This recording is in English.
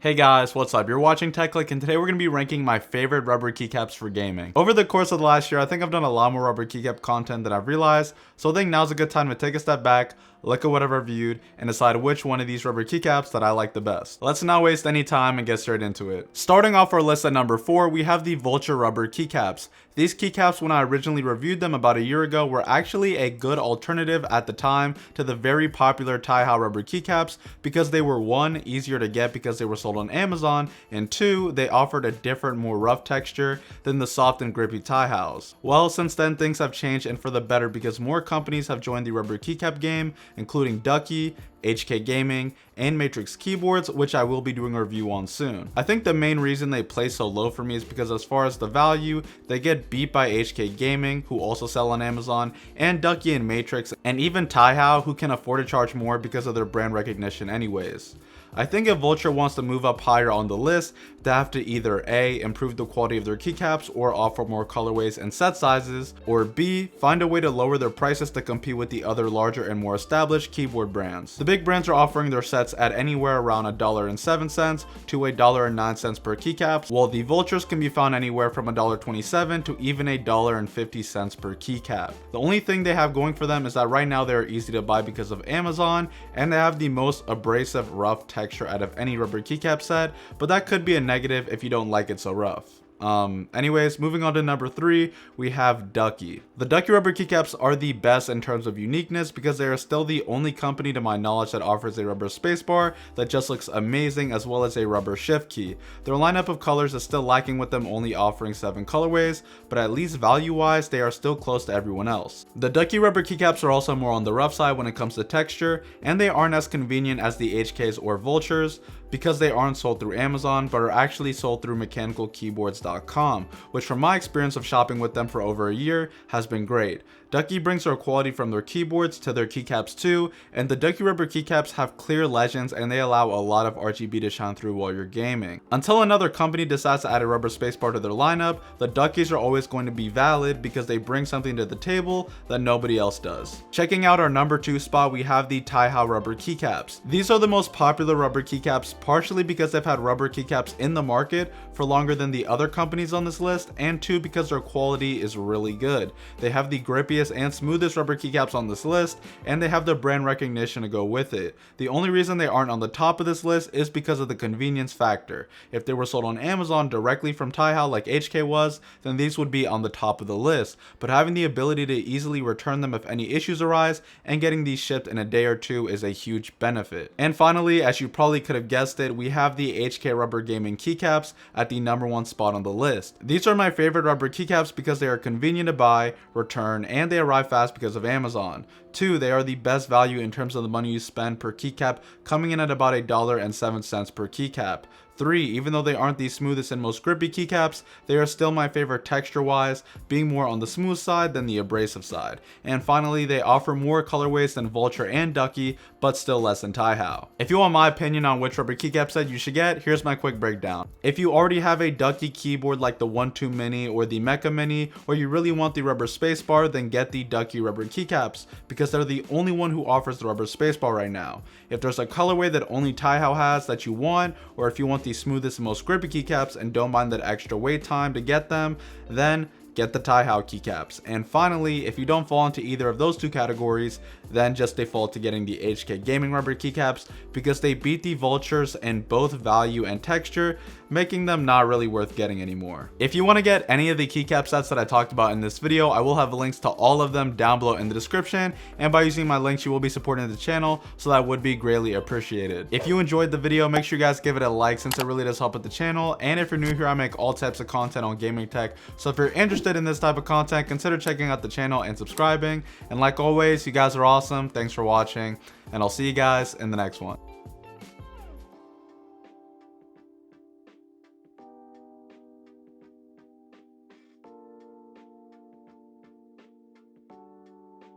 Hey guys, what's up? You're watching Clique, and today we're going to be ranking my favorite rubber keycaps for gaming. Over the course of the last year, I think I've done a lot more rubber keycap content than I've realized, so I think now's a good time to take a step back, look at what I've reviewed, and decide which one of these rubber keycaps that I like the best. Let's not waste any time and get straight into it. Starting off our list at number 4, we have the Vulture rubber keycaps. These keycaps, when I originally reviewed them about a year ago, were actually a good alternative at the time to the very popular Tai Hao rubber keycaps because they were 1, easier to get because they were sold on Amazon, and 2, they offered a different, more rough texture than the soft and grippy Tai Haos. Well, since then things have changed and for the better because more companies have joined the rubber keycap game, including Ducky, HK Gaming, and Matrix Keyboards, which I will be doing a review on soon. I think the main reason they play so low for me is because as far as the value, they get beat by HK Gaming, who also sell on Amazon, and Ducky and Matrix, and even Tai Hao, who can afford to charge more because of their brand recognition anyways. I think if Vulture wants to move up higher on the list, they have to either A, improve the quality of their keycaps or offer more colorways and set sizes, or B, find a way to lower their prices to compete with the other larger and more established keyboard brands. The big brands are offering their sets at anywhere around $1.07 to $1.09 per keycaps, while the Vultures can be found anywhere from $1.27 to even $1.50 per keycap. The only thing they have going for them is that right now they are easy to buy because of Amazon, and they have the most abrasive rough texture out of any rubber keycap set, but that could be a negative if you don't like it so rough. Anyways, moving on to number 3, we have Ducky. The Ducky rubber keycaps are the best in terms of uniqueness because they are still the only company to my knowledge that offers a rubber spacebar that just looks amazing, as well as a rubber shift key. Their lineup of colors is still lacking, with them only offering 7 colorways, but at least value wise they are still close to everyone else. The Ducky rubber keycaps are also more on the rough side when it comes to texture, and they aren't as convenient as the HKs or Vultures because they aren't sold through Amazon but are actually sold through mechanicalkeyboards.com, which from my experience of shopping with them for over a year has been great. Ducky brings their quality from their keyboards to their keycaps too, and the Ducky rubber keycaps have clear legends and they allow a lot of RGB to shine through while you're gaming. Until another company decides to add a rubber spacebar to their lineup, the Duckies are always going to be valid because they bring something to the table that nobody else does. Checking out our number 2 spot, we have the Tai Hao rubber keycaps. These are the most popular rubber keycaps, partially because they've had rubber keycaps in the market for longer than the other companies on this list, and 2, because their quality is really good. They have the grippiest and smoothest rubber keycaps on this list, and they have the brand recognition to go with it. The only reason they aren't on the top of this list is because of the convenience factor. If they were sold on Amazon directly from Tai Hao like HK was, then these would be on the top of the list, but having the ability to easily return them if any issues arise and getting these shipped in a day or 2 is a huge benefit. And finally, as you probably could have guessed it, we have the HK rubber gaming keycaps at the number 1 spot on the list. These are my favorite rubber keycaps because they are convenient to buy, return, and they arrive fast because of Amazon. 2, they are the best value in terms of the money you spend per keycap, coming in at about $1.07 per keycap. 3, even though they aren't the smoothest and most grippy keycaps, they are still my favorite texture wise, being more on the smooth side than the abrasive side. And finally, they offer more colorways than Vulture and Ducky, but still less than Tai Hao. If you want my opinion on which rubber keycap set you should get, here's my quick breakdown. If you already have a Ducky keyboard like the 1-2 Mini or the Mecha Mini, or you really want the rubber spacebar, then get the Ducky rubber keycaps because they're the only one who offers the rubber spacebar right now. If there's a colorway that only Tai Hao has that you want, or if you want the smoothest and most grippy keycaps and don't mind that extra wait time to get them, then get the Tai Hao keycaps. And finally, if you don't fall into either of those 2 categories, then just default to getting the HK Gaming rubber keycaps because they beat the Vultures in both value and texture, making them not really worth getting anymore. If you want to get any of the keycap sets that I talked about in this video, I will have links to all of them down below in the description, and by using my links you will be supporting the channel, so that would be greatly appreciated. If you enjoyed the video, make sure you guys give it a like since it really does help with the channel, and if you're new here, I make all types of content on gaming tech, so if you're interested in this type of content, consider checking out the channel and subscribing. And like always, you guys are awesome. Thanks for watching, and I'll see you guys in the next one.